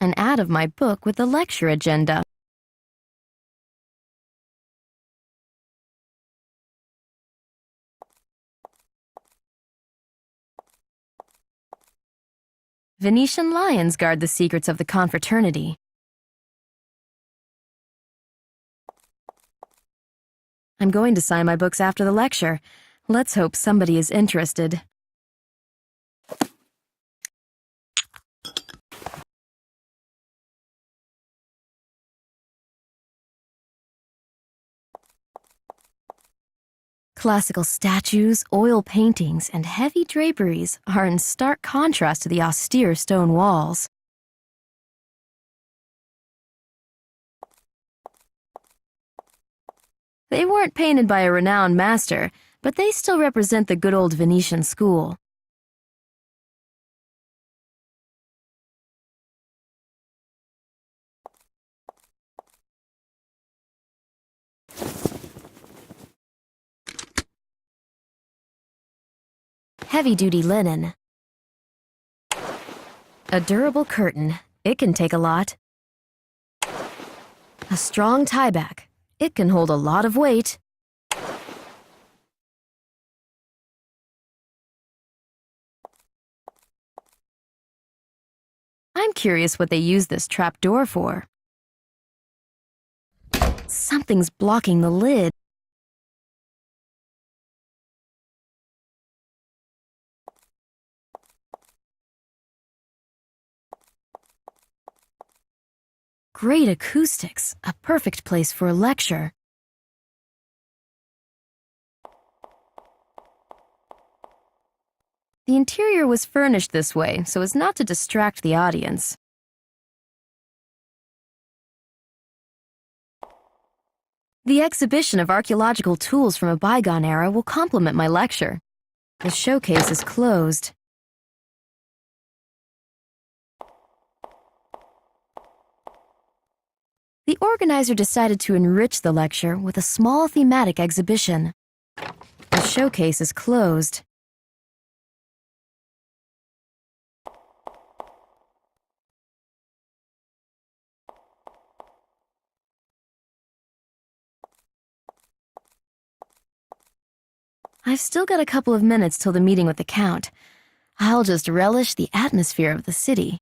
An ad of my book with the lecture agenda. Venetian lions guard the secrets of the confraternity. I'm going to sign my books after the lecture. Let's hope somebody is interested. Classical statues, oil paintings, and heavy draperies are in stark contrast to the austere stone walls. They weren't painted by a renowned master, but they still represent the good old Venetian school. Heavy-duty linen. A durable curtain. It can take a lot. A strong tie-back. It can hold a lot of weight. I'm curious what they use this trap door for. Something's blocking the lid. Great acoustics, a perfect place for a lecture. The interior was furnished this way so as not to distract the audience. The exhibition of archaeological tools from a bygone era will complement my lecture. The showcase is closed. The organizer decided to enrich the lecture with a small thematic exhibition. The showcase is closed. I've still got a couple of minutes till the meeting with the Count. I'll just relish the atmosphere of the city.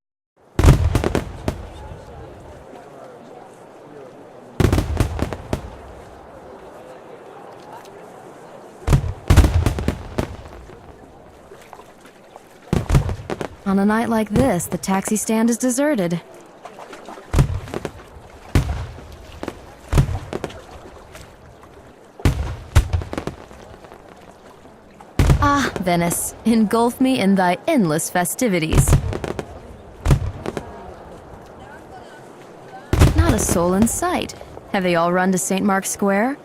On a night like this, the taxi stand is deserted. Ah, Venice, engulf me in thy endless festivities. Not a soul in sight. Have they all run to St. Mark's Square?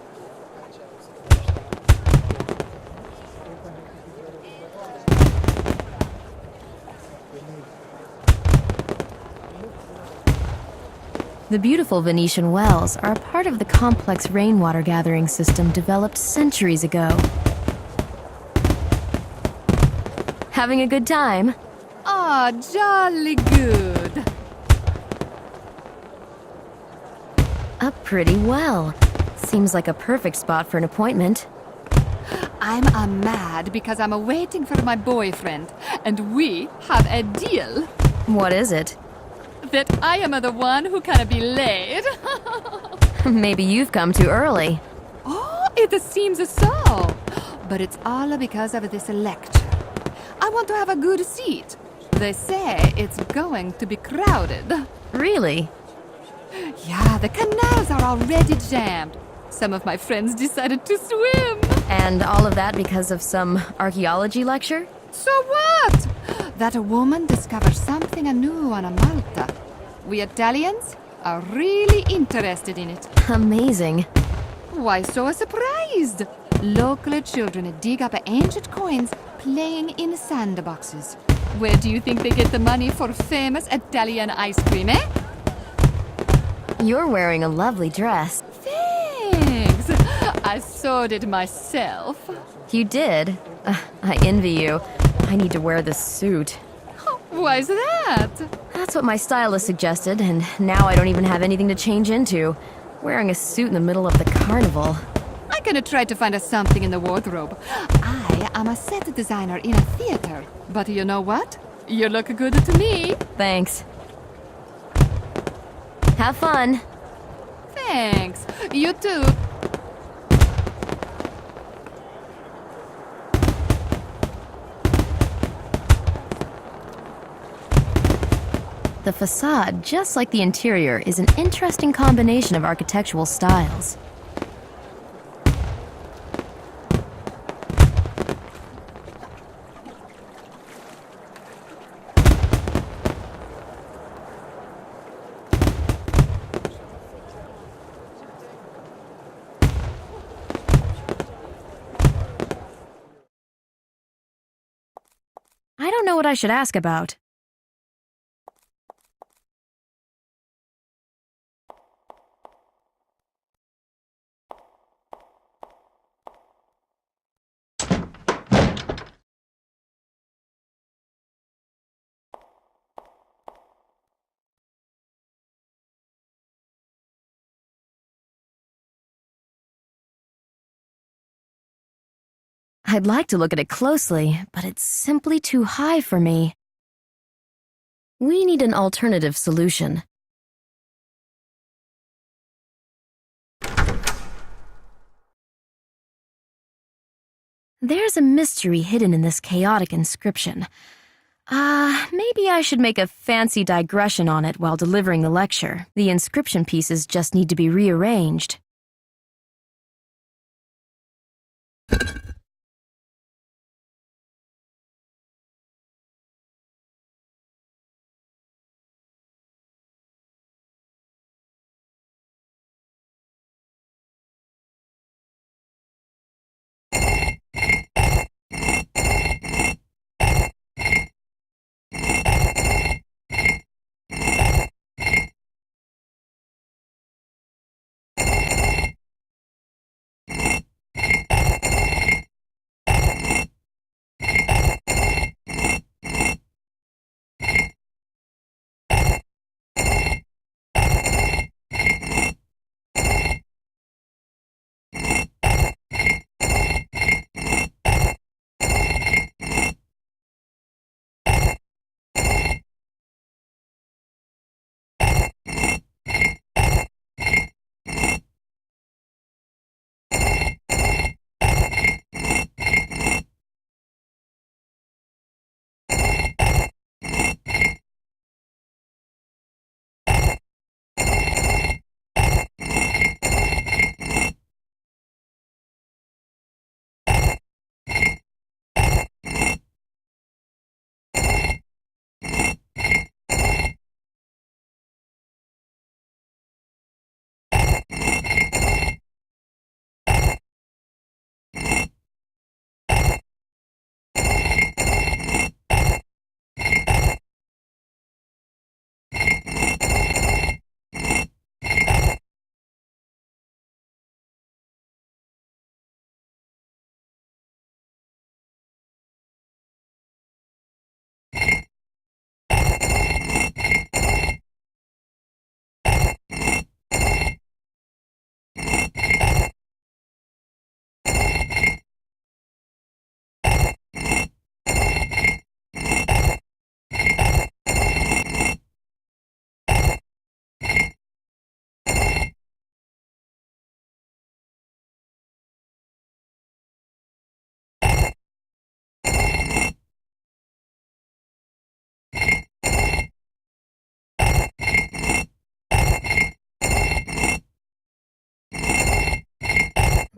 The beautiful Venetian wells are a part of the complex rainwater gathering system developed centuries ago. Having a good time? Ah, jolly good. A pretty well. Seems like a perfect spot for an appointment. I'm a mad because I'm waiting for my boyfriend, and we have a deal. What is it? That I am the one who can be late. Maybe you've come too early. Oh, it seems so. But it's all because of this lecture. I want to have a good seat. They say it's going to be crowded. Really? Yeah, the canals are already jammed. Some of my friends decided to swim. And all of that because of some archaeology lecture? So what? That a woman discovered something new on Malta. We Italians are really interested in it. Amazing. Why so surprised? Local children dig up ancient coins playing in sandboxes. Where do you think they get the money for famous Italian ice cream, eh? You're wearing a lovely dress. Thanks. I sewed it myself. You did? I envy you. I need to wear this suit. Why's that? That's what my stylist suggested, and now I don't even have anything to change into. Wearing a suit in the middle of the carnival. I'm gonna try to find us something in the wardrobe. I am a set designer in a theater. But you know what? You look good to me. Thanks. Have fun. Thanks. You too. The facade, just like the interior, is an interesting combination of architectural styles. I don't know what I should ask about. I'd like to look at it closely, but it's simply too high for me. We need an alternative solution. There's a mystery hidden in this chaotic inscription. Maybe I should make a fancy digression on it while delivering the lecture. The inscription pieces just need to be rearranged.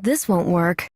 This won't work.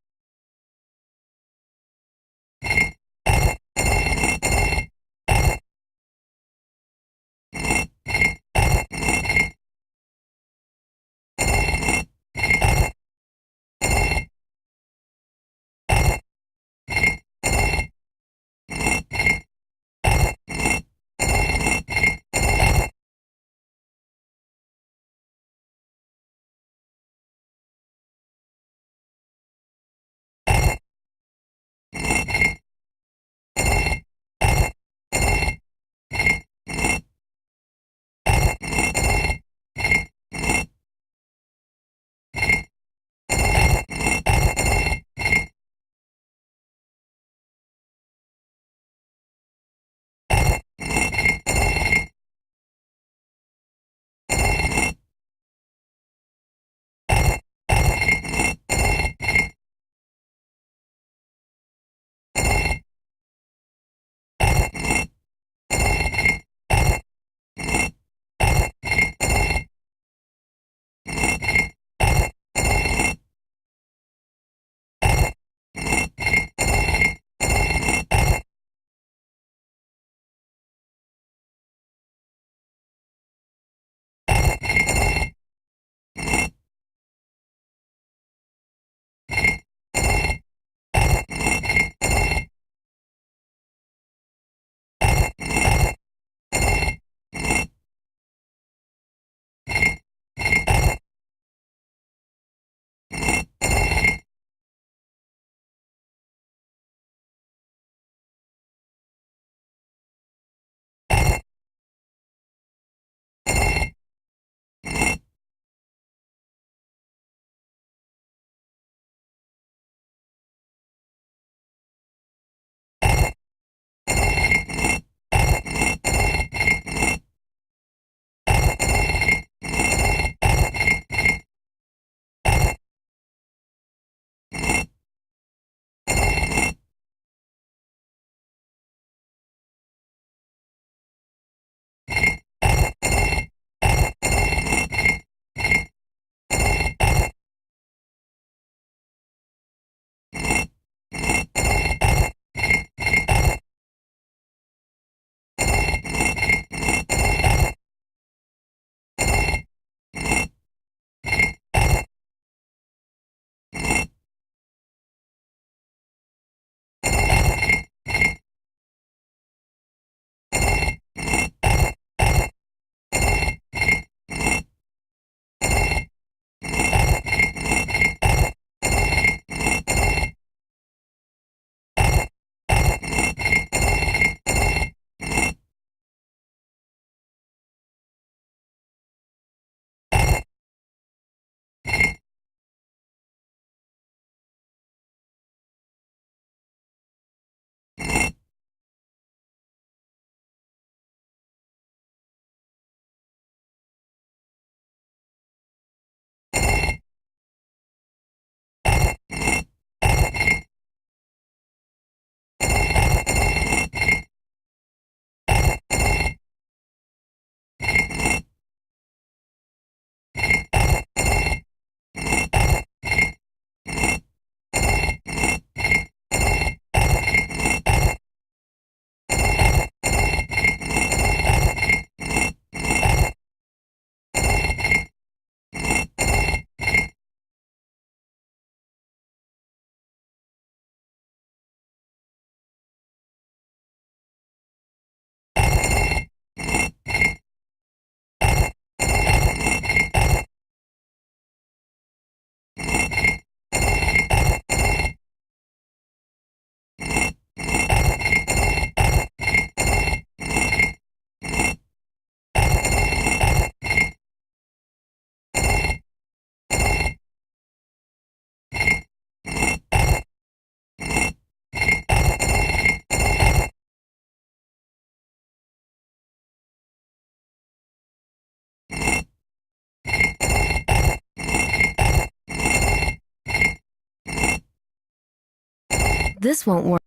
This won't work.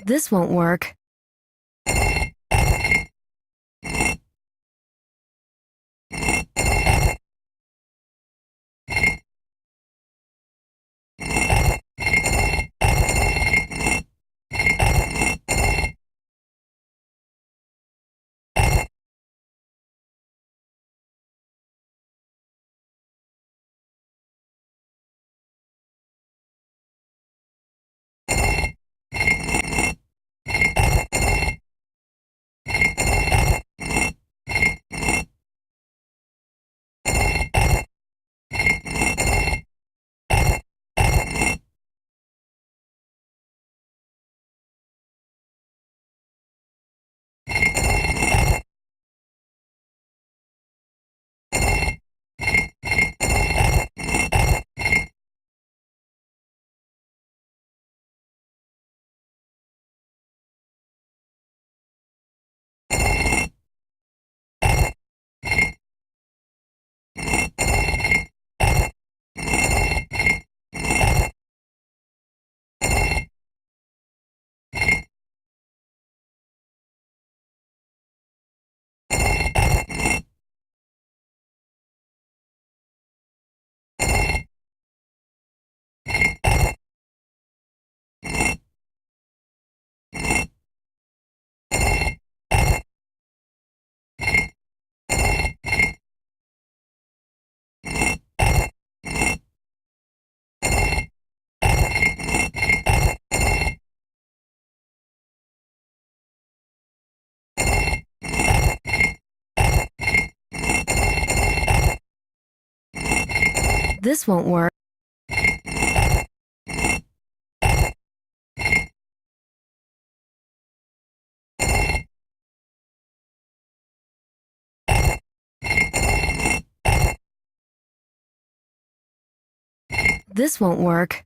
This won't work. This won't work. This won't work.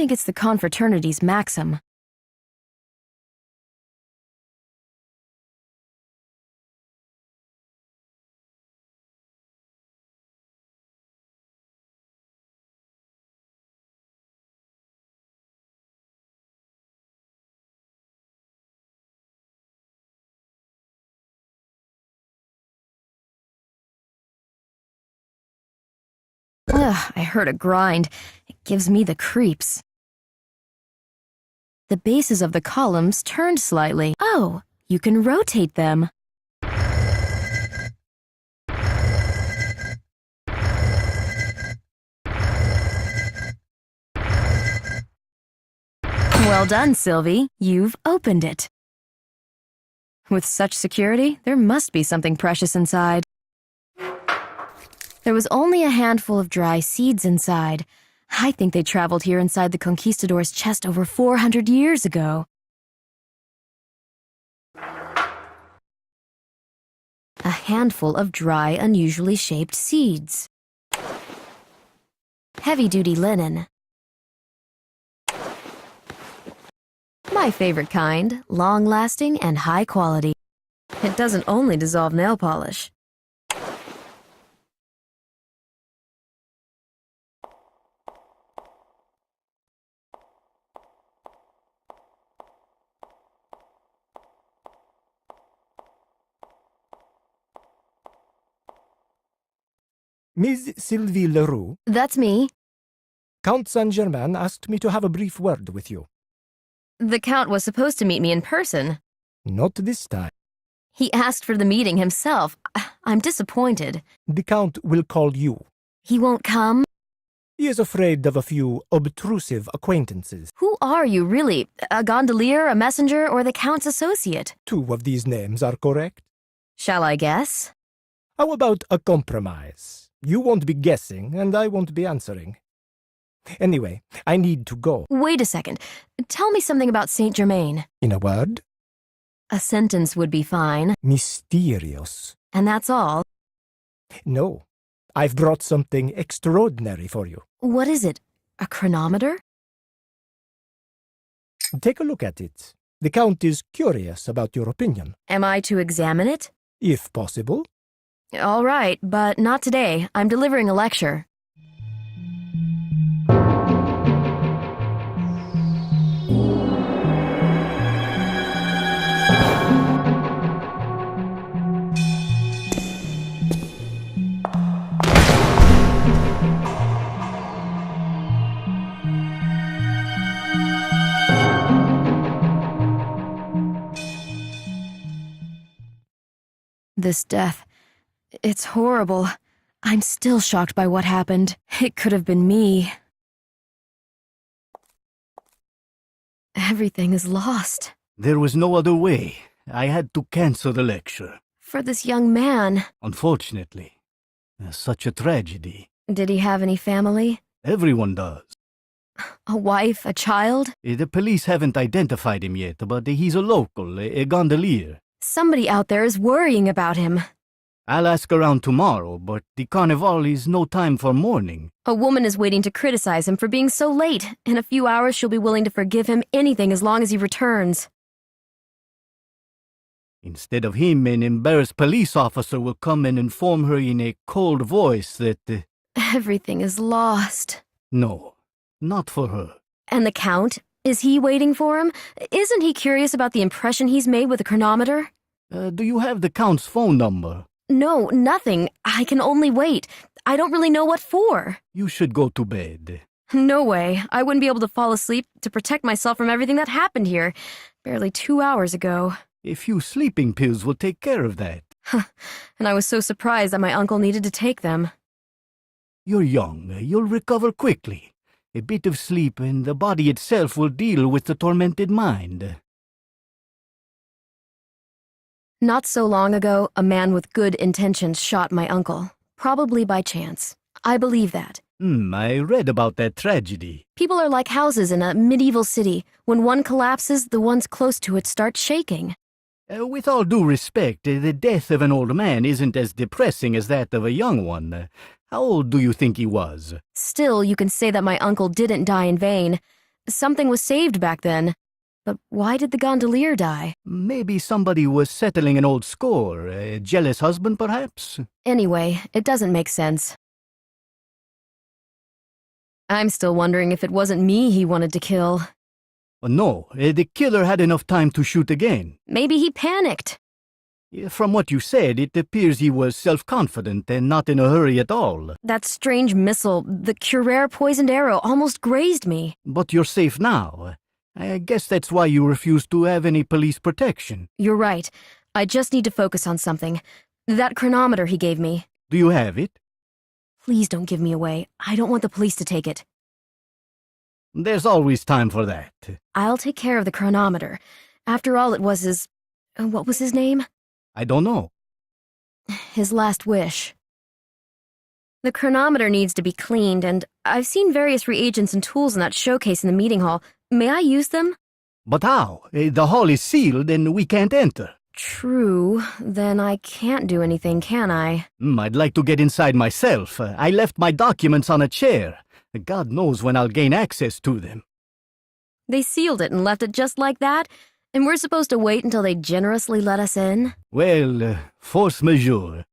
think it's the confraternity's maxim. Ugh, I heard a grind. It gives me the creeps. The bases of the columns turned slightly. Oh, you can rotate them. Well done, Sylvie. You've opened it. With such security, there must be something precious inside. There was only a handful of dry seeds inside. I think they traveled here inside the conquistador's chest over 400 years ago. A handful of dry, unusually shaped seeds. Heavy-duty linen. My favorite kind, long-lasting and high quality. It doesn't only dissolve nail polish. Ms. Silvi Leru, That's me. Count Saint Germain asked me to have a brief word with you. The Count was supposed to meet me in person. Not this time. He asked for the meeting himself. I'm disappointed. The Count will call you. He won't come? He is afraid of a few obtrusive acquaintances. Who are you, really? A gondolier, a messenger, or the Count's associate? 2 of these names are correct. Shall I guess? How about a compromise? You won't be guessing, and I won't be answering. Anyway, I need to go. Wait a second. Tell me something about Saint Germain. In a word, A sentence would be fine. mysterious. And that's all. No, I've brought something extraordinary for you. What is it? A chronometer? Take a look at it. The Count is curious about your opinion. Am I to examine it? If possible. All right, but not today. I'm delivering a lecture. This death, it's horrible. I'm still shocked by what happened. It could have been me. Everything is lost. There was no other way. I had to cancel the lecture. For this young man. Unfortunately. Such a tragedy. Did he have any family? Everyone does. A wife, a child? The police haven't identified him yet, but he's a local, a gondolier. Somebody out there is worrying about him. I'll ask around tomorrow, but the carnival is no time for mourning. A woman is waiting to criticize him for being so late. In a few hours, she'll be willing to forgive him anything as long as he returns. Instead of him, an embarrassed police officer will come and inform her in a cold voice that... Everything is lost. No, not for her. And the Count? Is he waiting for him? Isn't he curious about the impression he's made with the chronometer? Do you have the Count's phone number? No, nothing. I can only wait. I don't really know what for. You should go to bed. No way. I wouldn't be able to fall asleep to protect myself from everything that happened here. Barely 2 hours ago. A few sleeping pills will take care of that. And I was so surprised that my uncle needed to take them. You're young. You'll recover quickly. A bit of sleep and the body itself will deal with the tormented mind. Not so long ago, a man with good intentions shot my uncle. Probably by chance. I believe that. I read about that tragedy. People are like houses in a medieval city. When one collapses, the ones close to it start shaking. With all due respect, the death of an old man isn't as depressing as that of a young one. How old do you think he was? Still, you can say that my uncle didn't die in vain. Something was saved back then. But why did the gondolier die? Maybe somebody was settling an old score. A jealous husband, perhaps? Anyway, it doesn't make sense. I'm still wondering if it wasn't me he wanted to kill. No, the killer had enough time to shoot again. Maybe he panicked. From what you said, it appears he was self-confident and not in a hurry at all. That strange missile, the Curer poisoned arrow, almost grazed me. But you're safe now. I guess that's why you refuse to have any police protection. You're right. I just need to focus on something. That chronometer he gave me. Do you have it? Please don't give me away. I don't want the police to take it. There's always time for that. I'll take care of the chronometer. After all, it was his... What was his name? I don't know. His last wish. The chronometer needs to be cleaned, and I've seen various reagents and tools in that showcase in the meeting hall. May I use them? But how? The hall is sealed and we can't enter. True. Then I can't do anything, can I? I'd like to get inside myself. I left my documents on a chair. God knows when I'll gain access to them. They sealed it and left it just like that? And we're supposed to wait until they generously let us in? Well, force majeure.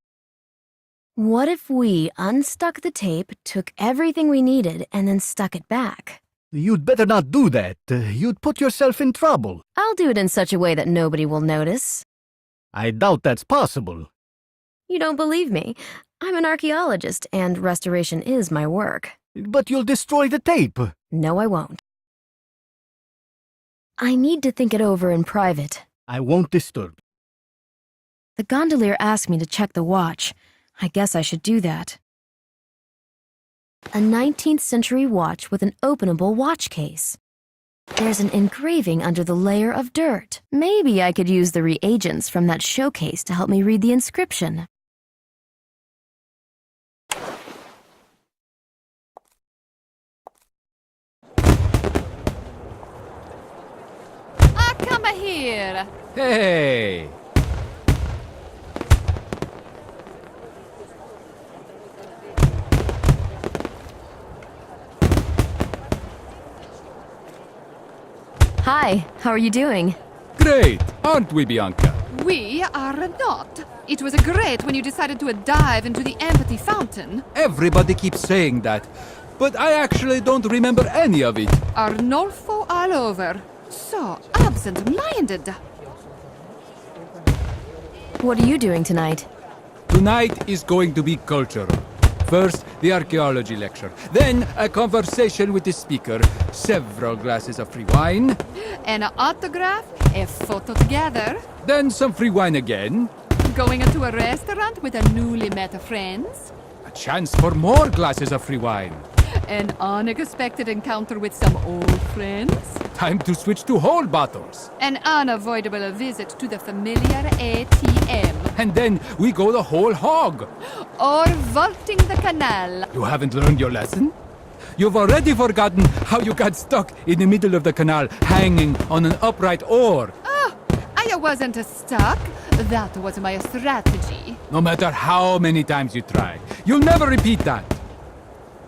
What if we unstuck the tape, took everything we needed, and then stuck it back? You'd better not do that. You'd put yourself in trouble. I'll do it in such a way that nobody will notice. I doubt that's possible. You don't believe me? I'm an archaeologist, and restoration is my work. But you'll destroy the tape. No, I won't. I need to think it over in private. I won't disturb. The gondolier asked me to check the watch. I guess I should do that. A 19th century watch with an openable watch case. There's an engraving under the layer of dirt. Maybe I could use the reagents from that showcase to help me read the inscription. Come here. Hey! Hi, how are you doing? Great, aren't we, Bianca? We are not. It was great when you decided to dive into the empty fountain. Everybody keeps saying that, but I actually don't remember any of it. Arnolfo all over. So absent-minded. What are you doing tonight? Tonight is going to be cultural. First, the archaeology lecture. Then, a conversation with the speaker. Several glasses of free wine. An autograph, a photo together. Then some free wine again. Going into a restaurant with a newly met friends. A chance for more glasses of free wine. An unexpected encounter with some old friends. Time to switch to whole bottles. An unavoidable visit to the familiar ATM. And then we go the whole hog. Or vaulting the canal. You haven't learned your lesson? You've already forgotten how you got stuck in the middle of the canal, hanging on an upright oar. Oh, I wasn't stuck. That was my strategy. No matter how many times you try, you'll never repeat that.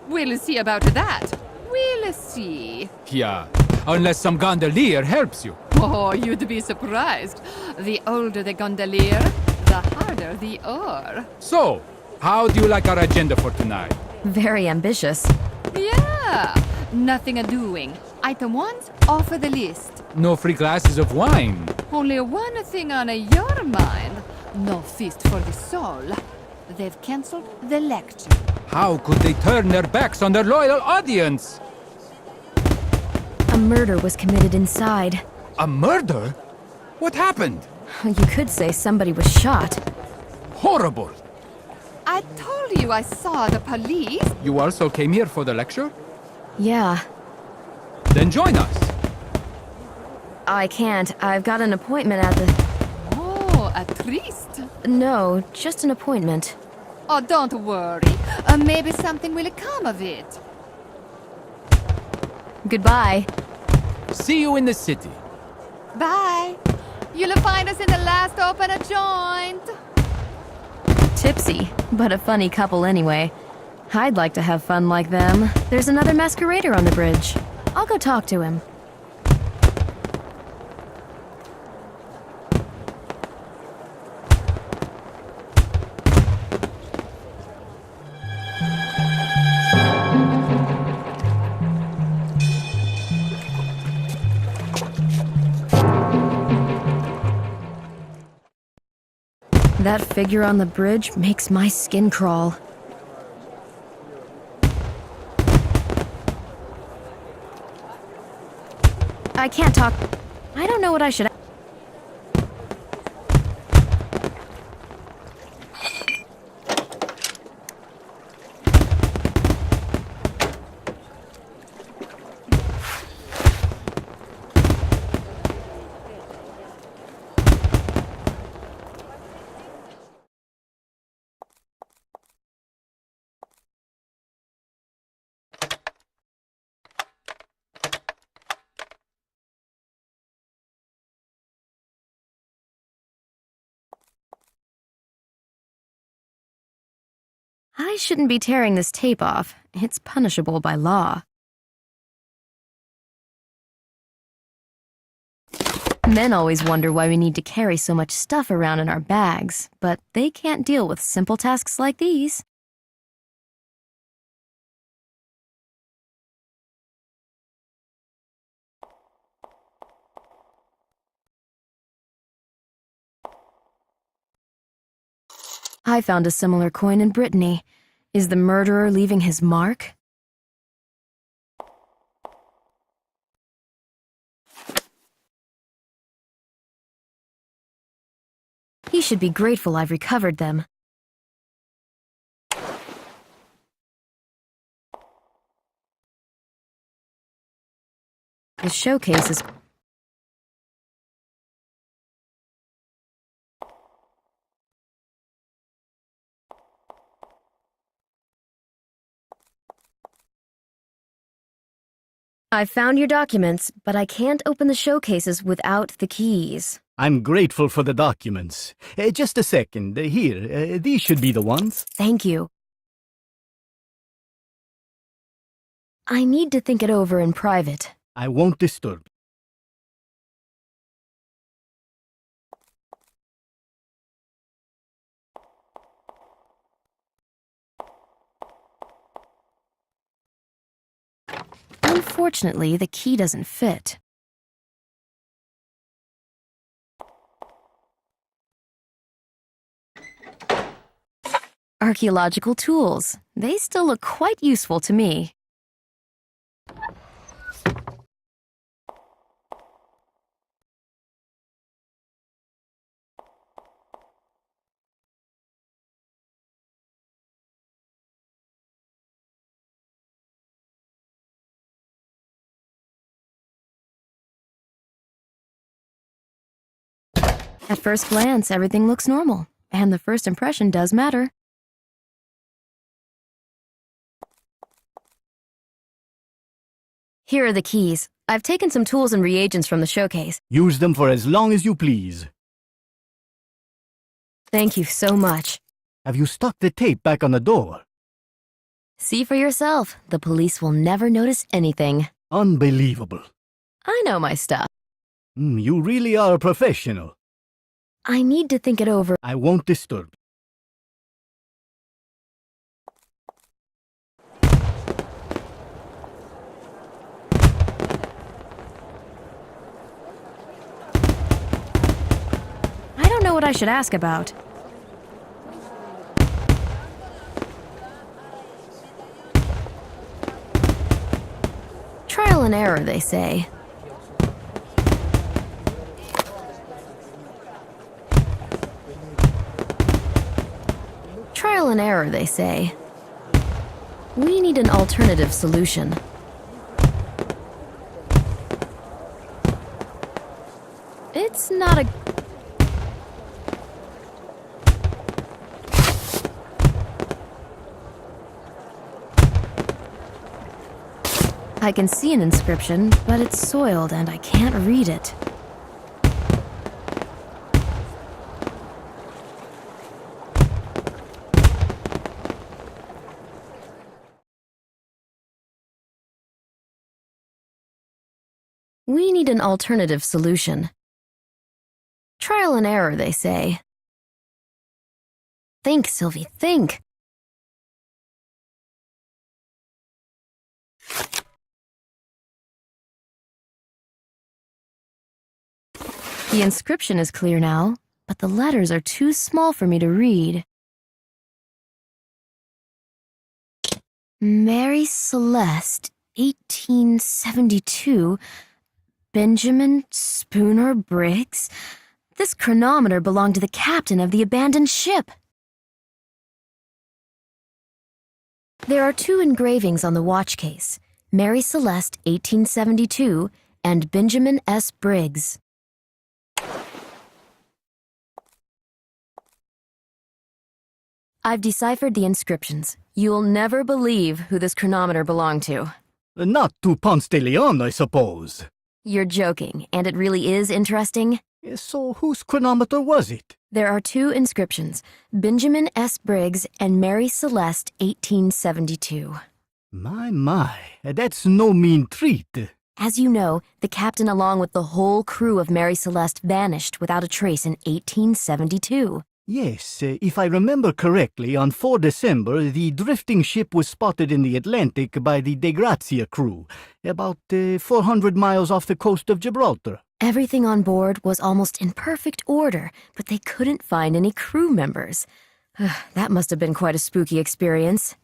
We'll see about that. We'll see. Yeah, unless some gondolier helps you. Oh, you'd be surprised. The older the gondolier, the harder the oar. So, how do you like our agenda for tonight? Very ambitious. Yeah, nothing a doing. Item 1's off the list. No free glasses of wine. Only one thing on your mind. No feast for the soul. They've cancelled the lecture. How could they turn their backs on their loyal audience? A murder was committed inside. A murder? What happened? You could say somebody was shot. Horrible. I told you I saw the police. You also came here for the lecture? Yeah. Then join us. I can't. I've got an appointment at the... Oh, a triste. No, just an appointment. Oh, don't worry. Maybe something will come of it. Goodbye. See you in the city. Bye. You'll find us in the last open joint. Tipsy, but a funny couple anyway. I'd like to have fun like them. There's another masquerader on the bridge. I'll go talk to him. That figure on the bridge makes my skin crawl. I can't talk. I don't know what I should. I shouldn't be tearing this tape off. It's punishable by law. Men always wonder why we need to carry so much stuff around in our bags, but they can't deal with simple tasks like these. I found a similar coin in Brittany. Is the murderer leaving his mark? He should be grateful I've recovered them. The showcase is... I found your documents, but I can't open the showcases without the keys. I'm grateful for the documents. Just a second. Here, these should be the ones. Thank you. I need to think it over in private. I won't disturb. Unfortunately, the key doesn't fit. Archaeological tools. They still look quite useful to me. At first glance, everything looks normal, and the first impression does matter. Here are the keys. I've taken some tools and reagents from the showcase. Use them for as long as you please. Thank you so much. Have you stuck the tape back on the door? See for yourself. The police will never notice anything. Unbelievable. I know my stuff. You really are a professional. I need to think it over. I won't disturb. I don't know what I should ask about. Trial and error, they say. Trial and error, they say. We need an alternative solution. It's not a... I can see an inscription, but it's soiled and I can't read it. need an alternative solution. Trial and error, they say. Think, Sylvie, think. The inscription is clear now, but the letters are too small for me to read. Marie Celeste, 1872. Benjamin Spooner Briggs? This chronometer belonged to the captain of the abandoned ship. There are two engravings on the watch case, Marie Celeste, 1872, and Benjamin S. Briggs. I've deciphered the inscriptions. You'll never believe who this chronometer belonged to. Not to Ponce de Leon, I suppose. You're joking, and it really is interesting. So whose chronometer was it? There are two inscriptions, Benjamin S. Briggs and Marie Celeste, 1872. My, that's no mean treat. As you know, the captain along with the whole crew of Marie Celeste vanished without a trace in 1872. Yes, if I remember correctly, on 4 December, the drifting ship was spotted in the Atlantic by the De Grazia crew, about 400 miles off the coast of Gibraltar. Everything on board was almost in perfect order, but they couldn't find any crew members. That must have been quite a spooky experience.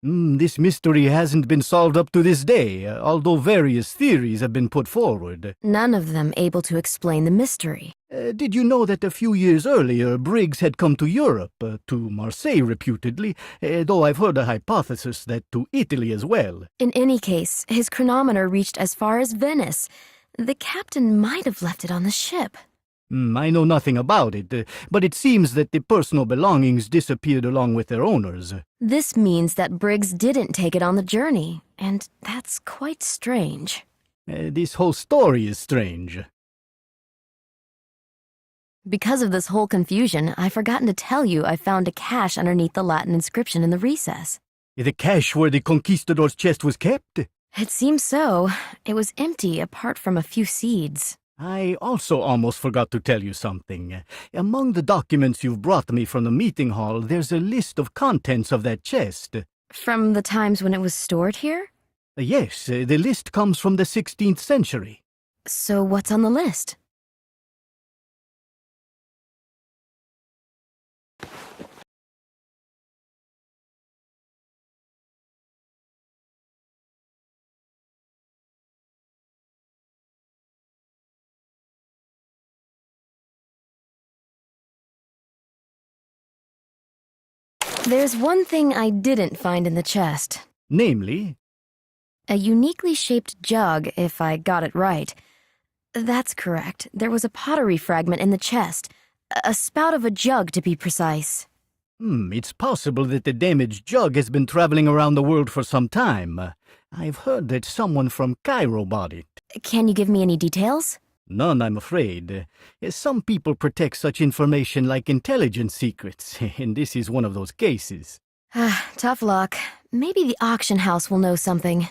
This mystery hasn't been solved up to this day, although various theories have been put forward. None of them able to explain the mystery. Did you know that a few years earlier Briggs had come to Europe, to Marseille reputedly, though I've heard a hypothesis that to Italy as well? In any case, his chronometer reached as far as Venice. The captain might have left it on the ship. I know nothing about it, but it seems that the personal belongings disappeared along with their owners. This means that Briggs didn't take it on the journey, and that's quite strange. This whole story is strange. Because of this whole confusion, I've forgotten to tell you I found a cache underneath the Latin inscription in the recess. The cache where the conquistador's chest was kept? It seems so. It was empty apart from a few seeds. I also almost forgot to tell you something. Among the documents you've brought me from the meeting hall, there's a list of contents of that chest. From the times when it was stored here? Yes, the list comes from the 16th century. So what's on the list? There's one thing I didn't find in the chest. Namely? A uniquely shaped jug, if I got it right. That's correct. There was a pottery fragment in the chest. A spout of a jug, to be precise. It's possible that the damaged jug has been traveling around the world for some time. I've heard that someone from Cairo bought it. Can you give me any details? None, I'm afraid. Some people protect such information like intelligence secrets, and this is one of those cases. Tough luck. Maybe the auction house will know something.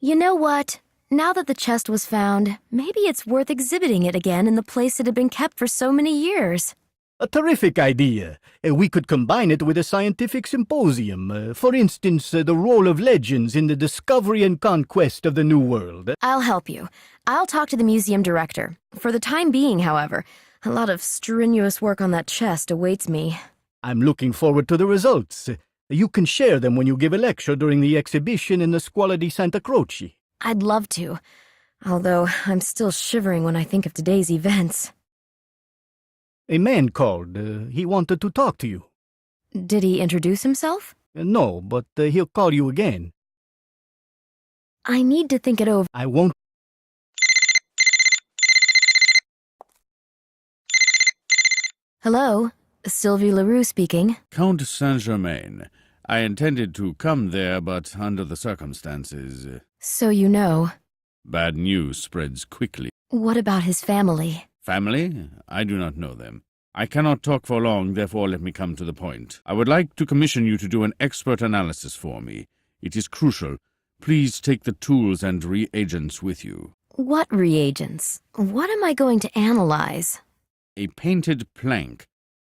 You know what? Now that the chest was found, maybe it's worth exhibiting it again in the place it had been kept for so many years. A terrific idea. We could combine it with a scientific symposium. For instance, the role of legends in the discovery and conquest of the New World. I'll help you. I'll talk to the museum director. For the time being, however, a lot of strenuous work on that chest awaits me. I'm looking forward to the results. You can share them when you give a lecture during the exhibition in the Scuola di Santa Croce. I'd love to, although I'm still shivering when I think of today's events. A man called. He wanted to talk to you. Did he introduce himself? No, but he'll call you again. I need to think it over. I won't. Hello, Silvi Leru speaking. Count Sен Жермен. I intended to come there, but under the circumstances... So you know. Bad news spreads quickly. What about his family? Family? I do not know them. I cannot talk for long, therefore let me come to the point. I would like to commission you to do an expert analysis for me. It is crucial. Please take the tools and reagents with you. What reagents? What am I going to analyze? A painted plank.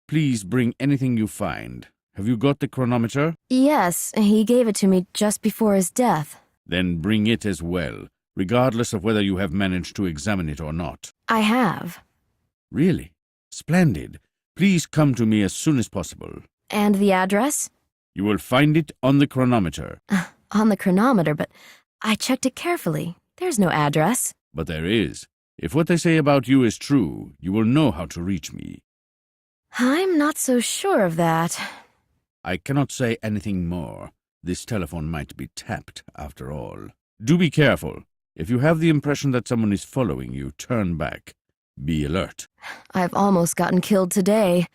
Please bring anything you find. Have you got the chronometer? Yes, he gave it to me just before his death. Then bring it as well, regardless of whether you have managed to examine it or not. I have. Really? Splendid. Please come to me as soon as possible. And the address? You will find it on the chronometer. On the chronometer, but I checked it carefully. There's no address. But there is. If what they say about you is true, you will know how to reach me. I'm not so sure of that. I cannot say anything more. This telephone might be tapped, after all. Do be careful. If you have the impression that someone is following you, turn back. Be alert. I've almost gotten killed today.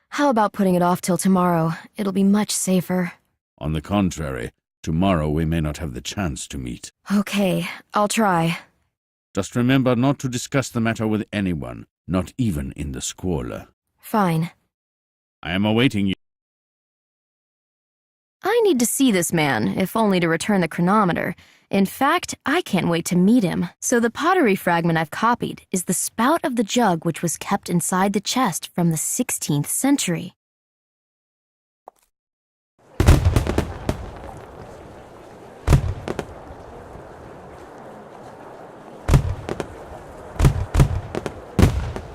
How about putting it off till tomorrow? It'll be much safer. On the contrary, tomorrow we may not have the chance to meet. Okay, I'll try. Just remember not to discuss the matter with anyone, not even in the squalor. Fine. I am awaiting you. I need to see this man, if only to return the chronometer. In fact, I can't wait to meet him. So the pottery fragment I've copied is the spout of the jug which was kept inside the chest from the 16th century.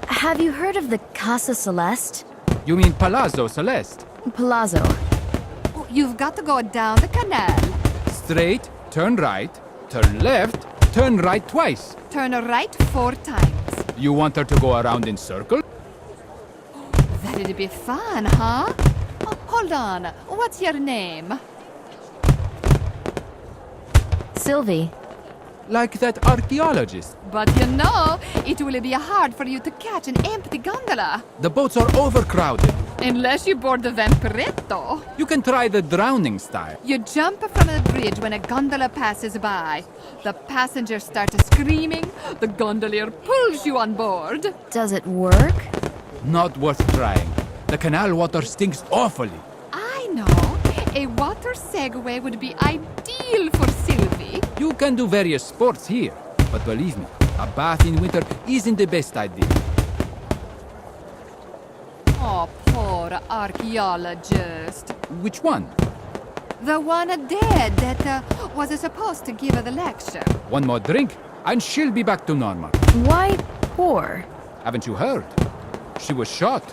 Have you heard of the Casa Celeste? You mean Palazzo Celeste? Palazzo. You've got to go down the canal. Straight, turn right, turn left, turn right twice. Turn right 4 times. You want her to go around in circle? That'd be fun, huh? Oh, hold on. What's your name? Sylvie. Like that archaeologist. But you know, it will be hard for you to catch an empty gondola. The boats are overcrowded. Unless you board the Vampiretto. You can try the drowning style. You jump from the bridge when a gondola passes by. The passengers start screaming. The gondolier pulls you on board. Does it work? Not worth trying. The canal water stinks awfully. I know. A water Segway would be ideal for Sylvie. You can do various sports here, but believe me, a bath in winter isn't the best idea. Oh, poor archaeologist. Which one? The one dead that was supposed to give her the lecture. One more drink, and she'll be back to normal. Why poor? Haven't you heard? She was shot.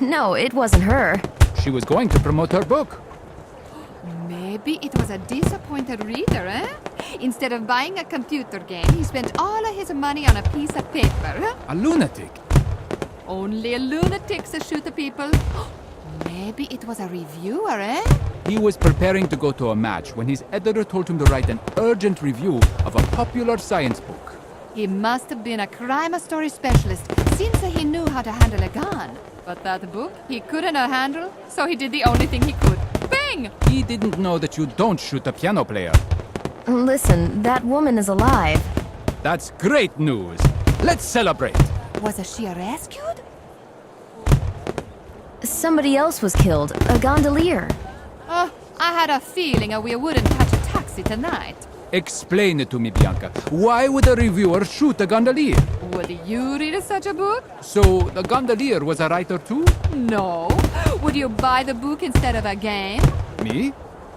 No, it wasn't her. She was going to promote her book. Maybe it was a disappointed reader, eh? Instead of buying a computer game, he spent all of his money on a piece of paper. A lunatic. Only lunatics shoot people. Maybe it was a reviewer, eh? He was preparing to go to a match when his editor told him to write an urgent review of a popular science book. He must have been a crime story specialist since he knew how to handle a gun. But that book he couldn't handle, so he did the only thing he could. Bang! He didn't know that you don't shoot a piano player. Listen, that woman is alive. That's great news. Let's celebrate. Was she rescued? Somebody else was killed, a gondolier. I had a feeling we wouldn't catch a taxi tonight. Explain it to me, Bianca. Why would a reviewer shoot a gondolier? Would you read such a book? So the gondolier was a writer too? No. Would you buy the book instead of a game? Me?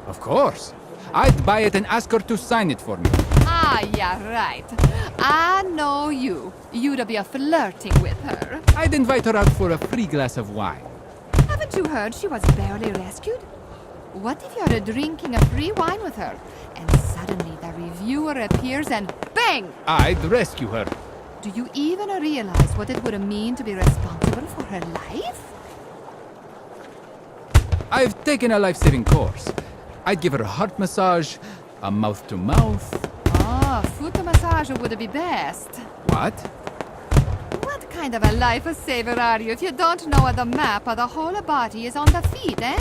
Of course. I'd buy it and ask her to sign it for me. Ah, yeah, right. I know you. You'd be flirting with her. I'd invite her out for a free glass of wine. Haven't you heard she was barely rescued? What if you're drinking a free wine with her, and suddenly the reviewer appears and bang! I'd rescue her. Do you even realize what it would mean to be responsible for her life? I've taken a life-saving course. I'd give her a heart massage, a mouth-to-mouth. Ah, foot massage would be best. What? What kind of a lifesaver are you if you don't know the map of the whole body is on the feet, eh?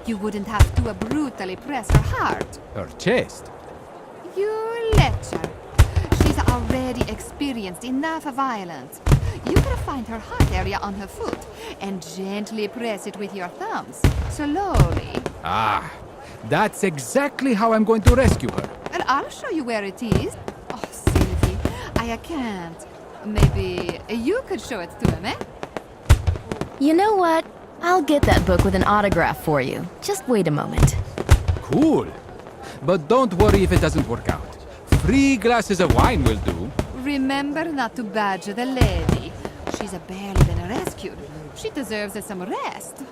You wouldn't have to brutally press her heart. Her chest. You let her. She's already experienced enough violence. You could find her heart area on her foot and gently press it with your thumbs, slowly. Ah, that's exactly how I'm going to rescue her. Here, I'll show you where it is. Oh, Sylvie, I can't. Maybe you could show it to him, eh? You know what? I'll get that book with an autograph for you. Just wait a moment. Cool. But don't worry if it doesn't work out. 3 glasses of wine will do. Remember not to badger the lady. She's barely been rescued. She deserves some rest.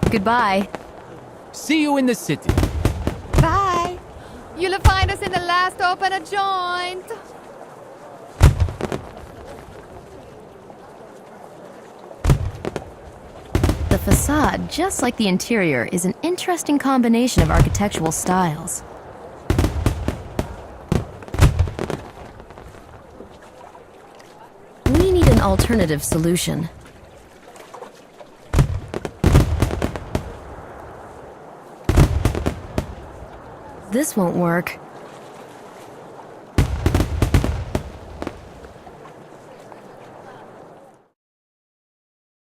Goodbye. See you in the city. Bye. You'll find us in the last open joint. The facade, just like the interior, is an interesting combination of architectural styles. We need an alternative solution. This won't work.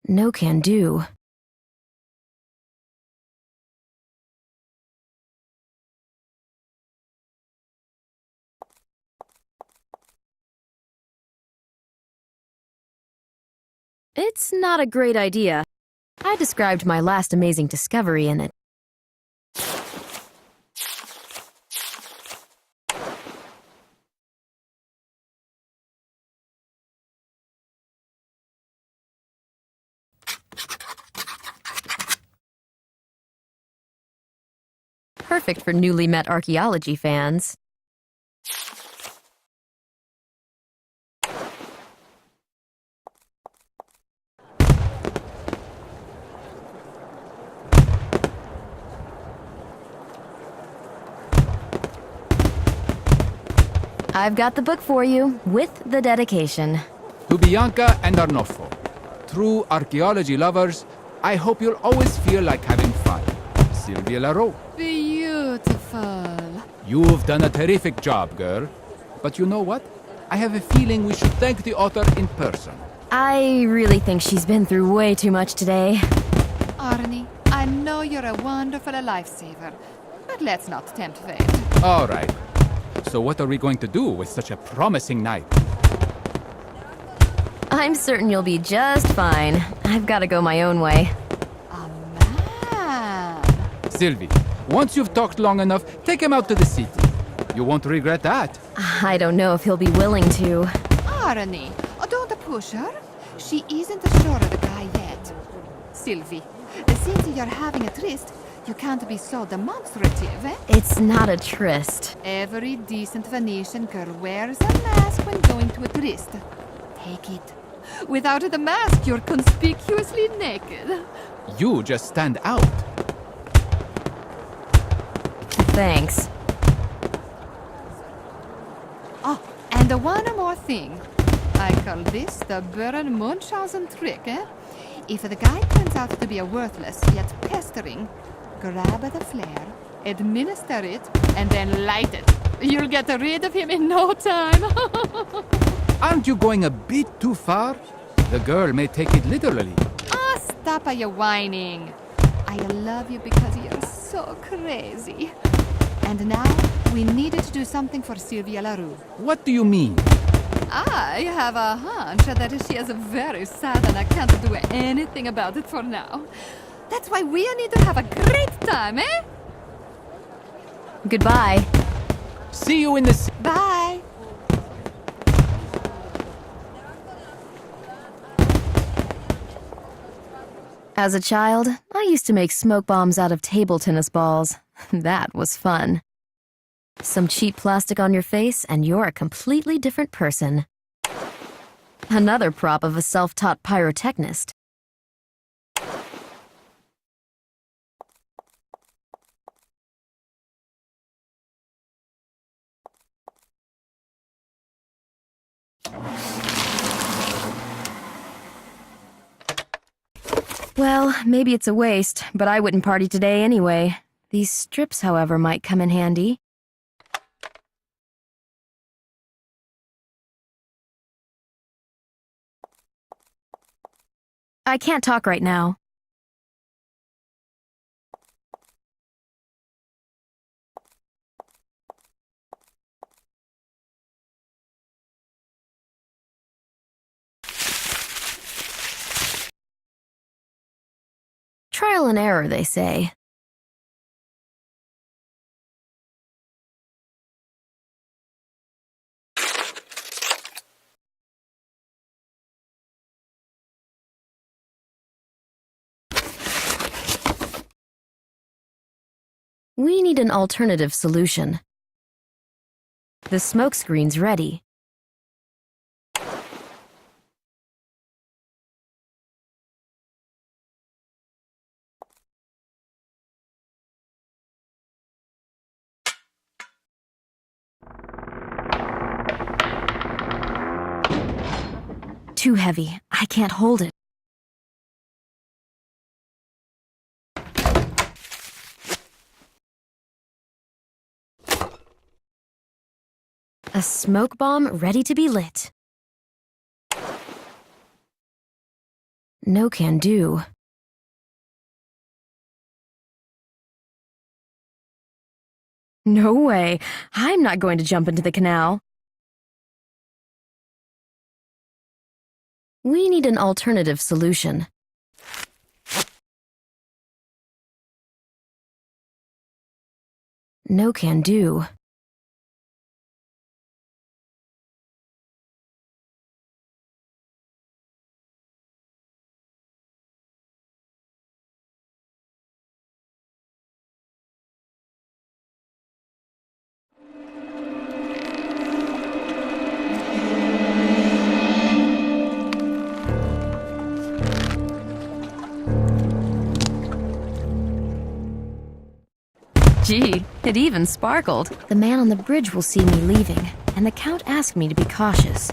No can do. It's not a great idea. I described my last amazing discovery in it. Perfect for newly met archaeology fans. I've got the book for you, with the dedication. To Bianca and Arnolfo, true archaeology lovers, I hope you'll always feel like having fun. Silvi Lero. Beautiful. You've done a terrific job, girl. But you know what? I have a feeling we should thank the author in person. I really think she's been through way too much today. Arnie, I know you're a wonderful lifesaver, but let's not tempt fate. All right. So what are we going to do with such a promising night? I'm certain you'll be just fine. I've got to go my own way. A man. Sylvie, once you've talked long enough, take him out to the city. You won't regret that. I don't know if he'll be willing to. Arnie, don't push her. She isn't sure of the guy yet. Sylvie, since you're having a tryst, you can't be so demonstrative, eh? It's not a tryst. Every decent Venetian girl wears a mask when going to a tryst. Take it. Without the mask, you're conspicuously naked. You just stand out. Thanks. Oh, and one more thing. I call this the Baron Munchausen trick, eh? If the guy turns out to be a worthless yet pestering, grab the flare, administer it, and then light it. You'll get rid of him in no time. Aren't you going a bit too far? The girl may take it literally. Ah, stop your whining. I love you because you're so crazy. And now, we needed to do something for Sylvi Lero. What do you mean? I have a hunch that she is very sad and I can't do anything about it for now. That's why we need to have a great time, eh? Goodbye. See you in the city. Bye. As a child, I used to make smoke bombs out of table tennis balls. That was fun. Some cheap plastic on your face and you're a completely different person. Another prop of a self-taught pyrotechnist. Well, maybe it's a waste, but I wouldn't party today anyway. These strips, however, might come in handy. I can't talk right now. Trial and error, they say. We need an alternative solution. The smokescreen's ready. Too heavy. I can't hold it. A smoke bomb ready to be lit. No can do. No way. I'm not going to jump into the canal. We need an alternative solution. No can do. Gee, it even sparkled. The man on the bridge will see me leaving, and the Count asked me to be cautious.